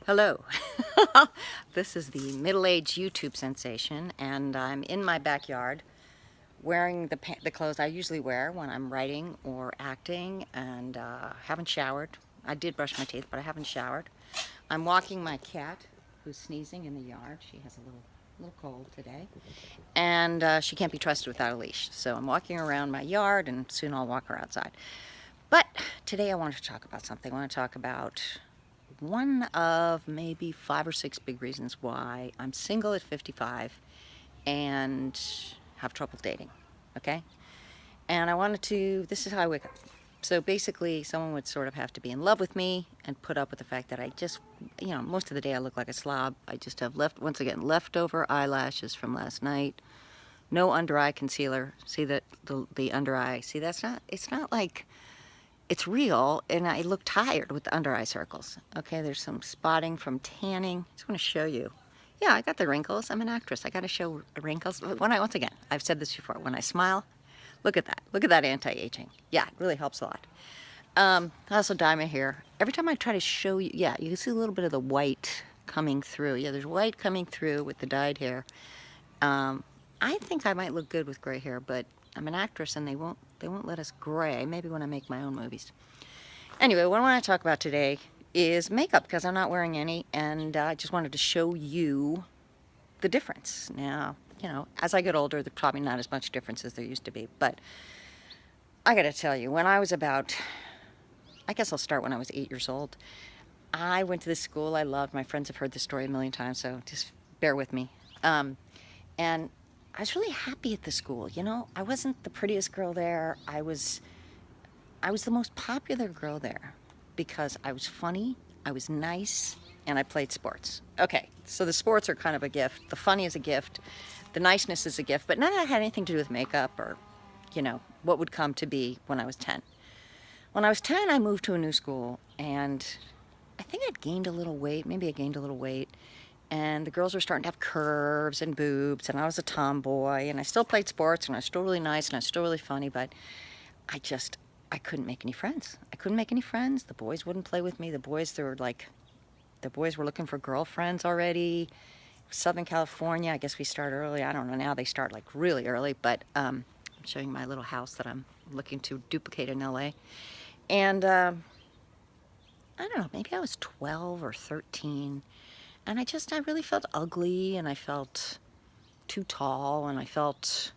Hello. This is the middle-aged YouTube sensation, and I'm in my backyard wearing the clothes I usually wear when I'm writing or acting, and haven't showered. I did brush my teeth, but I haven't showered. I'm walking my cat, who's sneezing in the yard. She has a little cold today, and she can't be trusted without a leash. So I'm walking around my yard, and soon I'll walk her outside. But today I wanted to talk about something. I want to talk about one of maybe 5 or 6 big reasons why I'm single at 55 and have trouble dating, okay? And I wanted to, this is how I wake up. So basically, someone would sort of have to be in love with me and put up with the fact that I just, most of the day I look like a slob. I just have once again, leftover eyelashes from last night. No under eye concealer. See that, the under eye, see it's not like, it's real, and I look tired with the under eye circles. Okay, there's some spotting from tanning. I just want to show you. Yeah, I got the wrinkles. I'm an actress. I got to show wrinkles. Once again, I've said this before. When I smile, look at that. Look at that anti-aging. Yeah, it really helps a lot. I also dye my hair. Every time I try to show you, yeah, you can see a little bit of the white coming through. Yeah, there's white coming through with the dyed hair. I think I might look good with gray hair, but I'm an actress and they won't let us gray. Maybe when I make my own movies. Anyway, what I want to talk about today is makeup, because I'm not wearing any, and I just wanted to show you the difference. Now, as I get older, there's probably not as much difference as there used to be, but I gotta tell you, when I was about, I guess I'll start when I was 8 years old. I went to this school I loved. My friends have heard this story a million times, so just bear with me. And I was really happy at the school. I wasn't the prettiest girl there. I was the most popular girl there because I was funny, I was nice, and I played sports. Okay, so the sports are kind of a gift. The funny is a gift. The niceness is a gift, but none of that had anything to do with makeup or, what would come to be when I was 10. When I was 10, I moved to a new school, and I think I'd gained a little weight. Maybe I gained a little weight. And the girls were starting to have curves and boobs, and I was a tomboy, and I still played sports, and I was still really nice, and I was still really funny, but I couldn't make any friends. I couldn't make any friends. The boys wouldn't play with me. The boys were looking for girlfriends already. Southern California, I guess we start early. I don't know, now they start like really early, but I'm showing my little house that I'm looking to duplicate in LA. And I don't know, maybe I was 12 or 13. And I really felt ugly, and I felt too tall, and I felt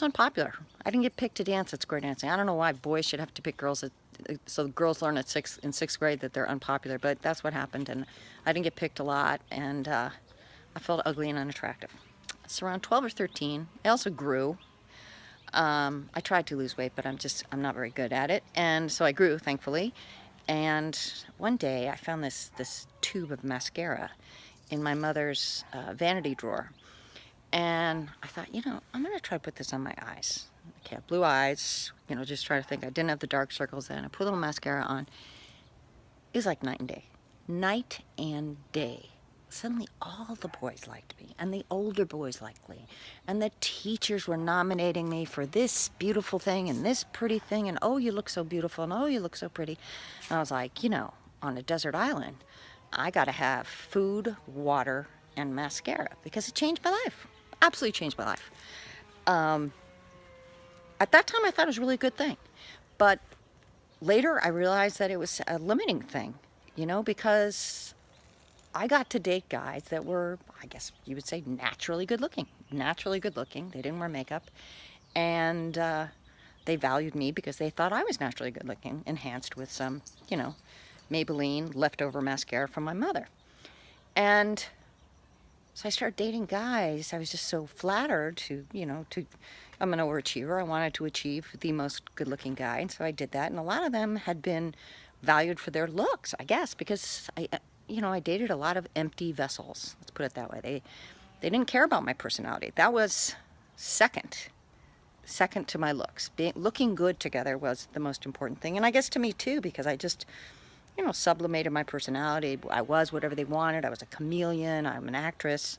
unpopular. I didn't get picked to dance at square dancing. I don't know why boys should have to pick girls so girls learn in sixth grade that they're unpopular, but that's what happened, and I didn't get picked a lot, and I felt ugly and unattractive. So around 12 or 13, I also grew. I tried to lose weight, but I'm not very good at it, and so I grew, thankfully. And one day I found this tube of mascara in my mother's vanity drawer. And I thought, I'm going to try to put this on my eyes. Okay, blue eyes, just try to think. I didn't have the dark circles then. I put a little mascara on. It was like night and day. Night and day. Suddenly all the boys liked me, and the older boys liked me, and the teachers were nominating me for this beautiful thing and this pretty thing, and oh, you look so beautiful, and oh, you look so pretty. And I was like, on a desert island, I gotta have food, water, and mascara, because it changed my life. Absolutely changed my life. At that time, I thought it was a really good thing, but later I realized that it was a limiting thing, because I got to date guys that were, I guess you would say, naturally good looking. Naturally good looking. They didn't wear makeup. And they valued me because they thought I was naturally good looking, enhanced with some, Maybelline leftover mascara from my mother. And so I started dating guys. I was just so flattered I'm an overachiever. I wanted to achieve the most good looking guy. And so I did that. And a lot of them had been valued for their looks, I guess, because I dated a lot of empty vessels. Let's put it that way. They didn't care about my personality. That was second to my looks. Looking good together was the most important thing. And I guess to me too, because I just, sublimated my personality. I was whatever they wanted. I was a chameleon. I'm an actress.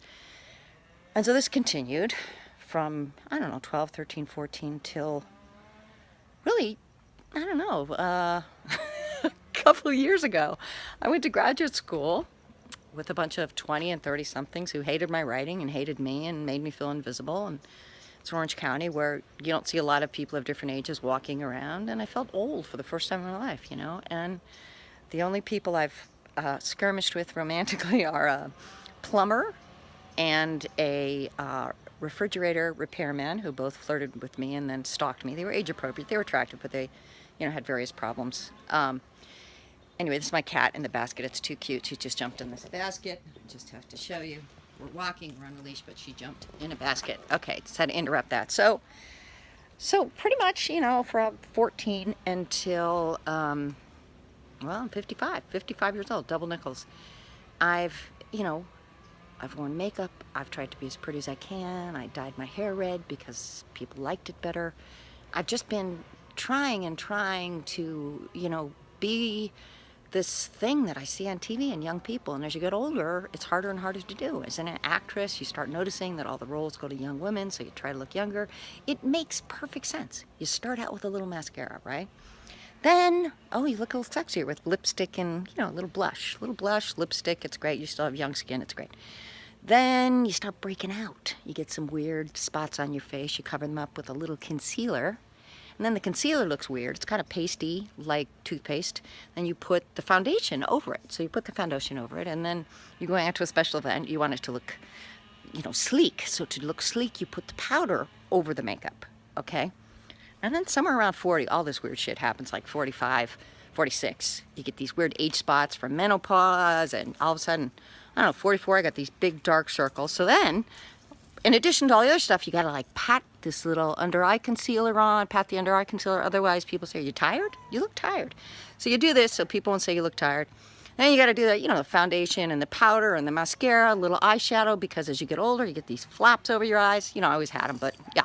And so this continued from, 12, 13, 14 till really, couple of years ago. I went to graduate school with a bunch of 20 and 30 somethings who hated my writing and hated me and made me feel invisible. And it's Orange County, where you don't see a lot of people of different ages walking around, and I felt old for the first time in my life, you know. And the only people I've skirmished with romantically are a plumber and a refrigerator repairman, who both flirted with me and then stalked me. They were age appropriate, they were attractive, but they, you know, had various problems. Anyway, this is my cat in the basket. It's too cute. She just jumped in this basket. I just have to show you. We're walking, we're on a leash, but she jumped in a basket. Okay, just had to interrupt that. So pretty much, you know, from 14 until, well, I'm 55 years old, double nickels. I've worn makeup. I've tried to be as pretty as I can. I dyed my hair red because people liked it better. I've just been trying to, you know, be this thing that I see on TV and young people. And as you get older, it's harder and harder to do. As an actress, you start noticing that all the roles go to young women, so you try to look younger. It makes perfect sense. You start out with a little mascara, right? Then, oh, you look a little sexier with lipstick and, you know, a little blush, lipstick. It's great. You still have young skin. It's great. Then you start breaking out. You get some weird spots on your face. You cover them up with a little concealer. And then the concealer looks weird. It's kind of pasty, like toothpaste. Then you put the foundation over it. So you put the foundation over it, and then you're going out to a special event. You want it to look, you know, sleek. So to look sleek, you put the powder over the makeup, okay? And then somewhere around 40, all this weird shit happens, like 45, 46. You get these weird age spots from menopause, and all of a sudden, I don't know, 44, I got these big dark circles. So then, in addition to all the other stuff, you gotta like pat this little under eye concealer on, pat the under eye concealer. Otherwise, people say, "Are you tired? You look tired." So you do this so people won't say you look tired. Then you gotta do that, you know, the foundation and the powder and the mascara, a little eyeshadow, because as you get older, you get these flaps over your eyes. You know, I always had them, but yeah.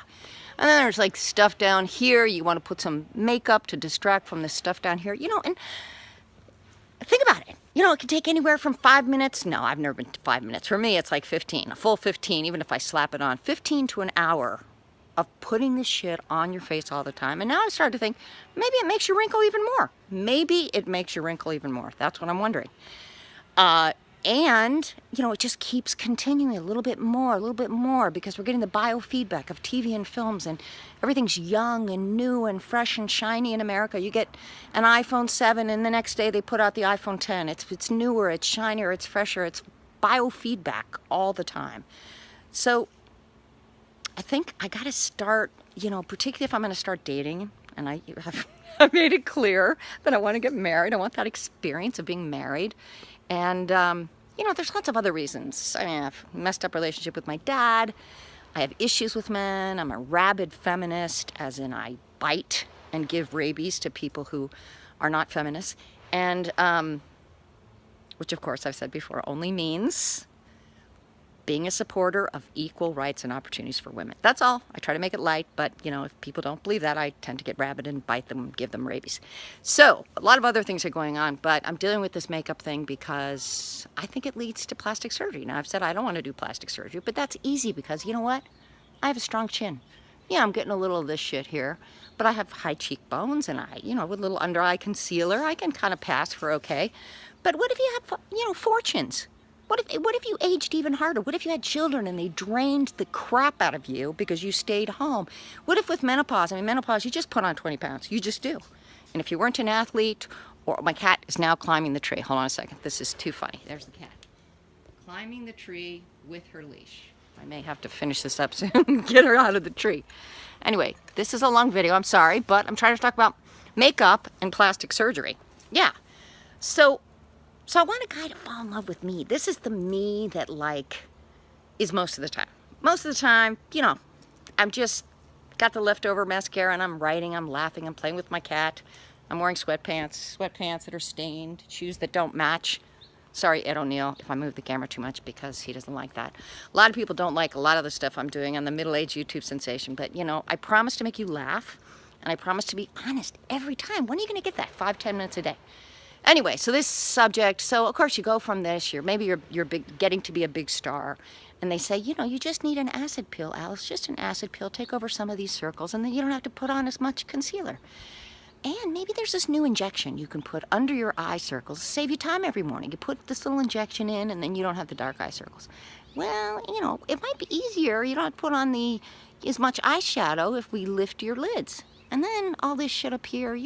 And then there's like stuff down here. You want to put some makeup to distract from this stuff down here, you know, and think about it. You know, it can take anywhere from 5 minutes. No, I've never been to 5 minutes. For me, it's like 15, a full 15, even if I slap it on. 15 to an hour of putting this shit on your face all the time. And now I started to think, maybe it makes you wrinkle even more. Maybe it makes you wrinkle even more. That's what I'm wondering. And, you know, it just keeps continuing a little bit more, because we're getting the biofeedback of TV and films, and everything's young and new and fresh and shiny in America. You get an iPhone 7 and the next day they put out the iPhone 10. It's newer, it's shinier, it's fresher, it's biofeedback all the time. So I think I gotta start, you know, particularly if I'm gonna start dating, and I've made it clear that I want to get married. I want that experience of being married. And, you know, there's lots of other reasons. I mean, I've messed up relationship with my dad. I have issues with men. I'm a rabid feminist, as in I bite and give rabies to people who are not feminists. And, which of course I've said before, only means being a supporter of equal rights and opportunities for women. That's all. I try to make it light, but, you know, if people don't believe that, I tend to get rabid and bite them and give them rabies. So, a lot of other things are going on, but I'm dealing with this makeup thing because I think it leads to plastic surgery. Now, I've said I don't want to do plastic surgery, but that's easy because, you know what? I have a strong chin. Yeah, I'm getting a little of this shit here, but I have high cheekbones, and I, you know, with a little under eye concealer, I can kind of pass for okay. But what if you have, you know, fortunes? What if you aged even harder? What if you had children and they drained the crap out of you because you stayed home? What if with menopause, I mean, menopause, you just put on 20 pounds. You just do. And if you weren't an athlete, or my cat is now climbing the tree. Hold on a second. This is too funny. There's the cat. Climbing the tree with her leash. I may have to finish this up soon and get her out of the tree. Anyway, this is a long video. I'm sorry, but I'm trying to talk about makeup and plastic surgery. Yeah. So I want a guy to fall in love with me. This is the me that, like, is most of the time. Most of the time, you know, I'm just got the leftover mascara and I'm writing, I'm laughing, I'm playing with my cat. I'm wearing sweatpants that are stained, shoes that don't match. Sorry, Ed O'Neill, if I move the camera too much, because he doesn't like that. A lot of people don't like a lot of the stuff I'm doing on the middle-aged YouTube sensation, but, you know, I promise to make you laugh, and I promise to be honest every time. When are you going to get that? 5-10 minutes a day. Anyway, so this subject, so of course you go from this, maybe you're getting to be a big star, and they say, you know, you just need an acid pill, Alice, just an acid pill, take over some of these circles, and then you don't have to put on as much concealer. And maybe there's this new injection you can put under your eye circles to save you time every morning. You put this little injection in and then you don't have the dark eye circles. Well, you know, it might be easier. You don't have to put on as much eyeshadow if we lift your lids. And then all this shit up here,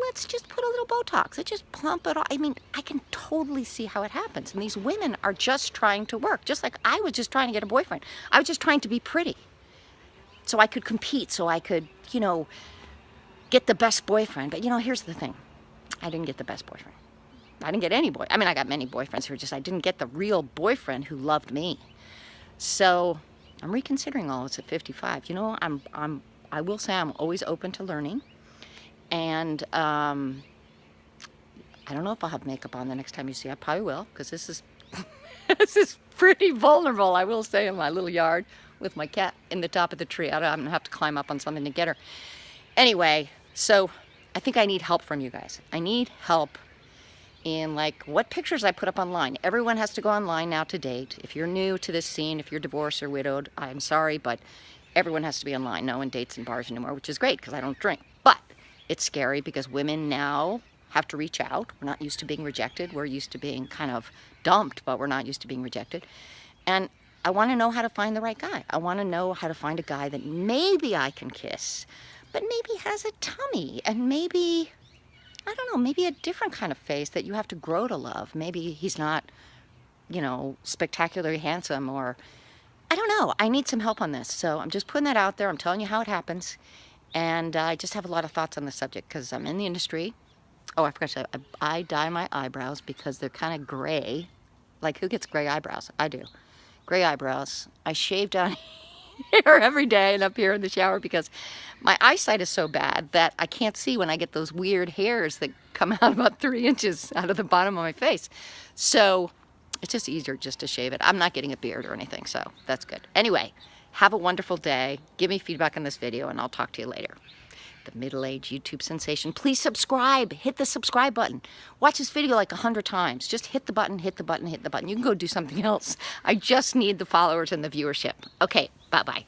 let's just put a little Botox. It just plump it off. I mean, I can totally see how it happens. And these women are just trying to work, just like I was just trying to get a boyfriend. I was just trying to be pretty so I could compete, so I could, get the best boyfriend. But here's the thing. I didn't get the best boyfriend. I didn't get any boy. I mean, I got many boyfriends who were I didn't get the real boyfriend who loved me. So I'm reconsidering all this at 55. I will say I'm always open to learning. And I don't know if I'll have makeup on the next time you see. I probably will, because this is this is pretty vulnerable, I will say, in my little yard with my cat in the top of the tree. I'm gonna have to climb up on something to get her. Anyway, so I think I need help from you guys. I need help in what pictures I put up online. Everyone has to go online now to date. If you're new to this scene, if you're divorced or widowed, I'm sorry, but everyone has to be online. No one dates in bars anymore, which is great because I don't drink. But it's scary because women now have to reach out. We're not used to being rejected. We're used to being kind of dumped, but we're not used to being rejected. And I want to know how to find the right guy. I want to know how to find a guy that maybe I can kiss, but maybe has a tummy, and maybe, I don't know, maybe a different kind of face that you have to grow to love. Maybe he's not, spectacularly handsome, or I don't know. I need some help on this. So I'm just putting that out there. I'm telling you how it happens. And I just have a lot of thoughts on the subject because I'm in the industry. Oh, I forgot to say, I dye my eyebrows because they're kind of gray. Like, who gets gray eyebrows? I do. Gray eyebrows. I shave down here every day and up here in the shower because my eyesight is so bad that I can't see when I get those weird hairs that come out about 3 inches out of the bottom of my face. So it's just easier just to shave it. I'm not getting a beard or anything, so that's good. Anyway, have a wonderful day. Give me feedback on this video and I'll talk to you later. The middle-aged YouTube sensation. Please subscribe. Hit the subscribe button. Watch this video 100 times. Just hit the button, hit the button, hit the button. You can go do something else. I just need the followers and the viewership. Okay, bye-bye.